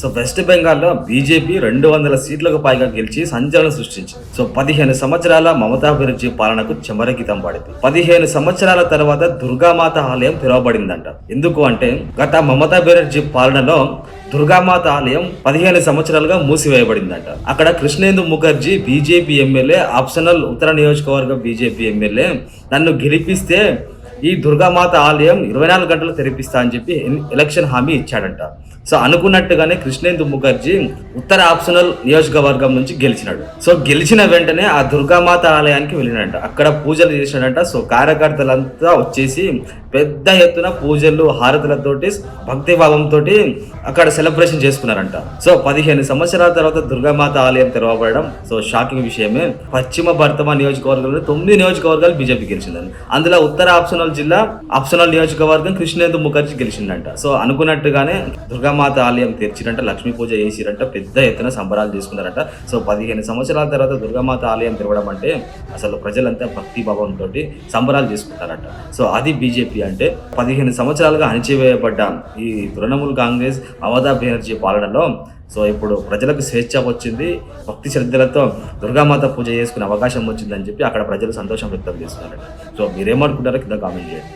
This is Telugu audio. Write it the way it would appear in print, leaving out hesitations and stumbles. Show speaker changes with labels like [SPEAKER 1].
[SPEAKER 1] సో వెస్ట్ బెంగాల్లో బీజేపీ 200 సీట్లకు పైగా గెలిచి సంచలనం సృష్టించింది. సో 15 సంవత్సరాల మమతా బెనర్జీ పాలనకు చెమరగీతం పడింది. 15 సంవత్సరాల తర్వాత దుర్గామాత ఆలయం తెరవబడిందంట. ఎందుకు అంటే గత మమతా బెనర్జీ పాలనలో దుర్గామాత ఆలయం 15 సంవత్సరాలుగా మూసివేయబడిందంట. అక్కడ కృష్ణేందు ముఖర్జీ బీజేపీ ఎమ్మెల్యే, ఆప్షనల్ ఉత్తర నియోజకవర్గ బీజేపీ ఎమ్మెల్యే నన్ను గెలిపిస్తే ఈ దుర్గామాత ఆలయం 24 గంటలు తెరిపిస్తా అని చెప్పి ఎలక్షన్ హామీ ఇచ్చాడంట. సో అనుకున్నట్టుగానే కృష్ణేందు ముఖర్జీ ఉత్తర ఆప్షనల్ నియోజకవర్గం నుంచి గెలిచినాడు. సో గెలిచిన వెంటనే ఆ దుర్గామాత ఆలయానికి వెళ్ళినాడంట. అక్కడ పూజలు చేసినాడంట. సో కార్యకర్తలంతా వచ్చేసి పెద్ద ఎత్తున పూజలు, హారతులతోటి, భక్తి భావంతో అక్కడ సెలబ్రేషన్ చేసుకున్నారంట. సో 15 సంవత్సరాల తర్వాత దుర్గామాత ఆలయం తెరవబడడం సో షాకింగ్ విషయమే. పశ్చిమ బర్ధమాన్ నియోజకవర్గంలో 9 నియోజకవర్గాలు బీజేపీ గెలిచిందండి. అందులో ఉత్తర ఆప్షనల్ జిల్లా ఆప్షనల్ నియోజకవర్గం కృష్ణేందు ముఖర్జీ గెలిచిందంట. సో అనుకున్నట్టుగానే దుర్గామాత ఆలయం తెరిచిరంట, లక్ష్మీ పూజ చేసిరంట, పెద్ద ఎత్తున సంబరాలు చేసుకున్నారంట. సో 15 సంవత్సరాల తర్వాత దుర్గామాత ఆలయం తెరవడం అంటే అసలు ప్రజలంతా భక్తి భావంతో సంబరాలు చేసుకుంటారంట. సో అది బీజేపీ అంటే. 15 సంవత్సరాలుగా అణిచివేయబడ్డ ఈ తృణమూల్ కాంగ్రెస్ మమతా బెనర్జీ పాలనలో సో ఇప్పుడు ప్రజలకు స్వేచ్ఛ వచ్చింది, భక్తి శ్రద్ధలతో దుర్గామాత పూజ చేసుకునే అవకాశం వచ్చిందని చెప్పి అక్కడ ప్రజలు సంతోషం వ్యక్తం చేస్తున్నారట. సో మీరేమనుకుంటారో కింద కామెంట్ చేయండి.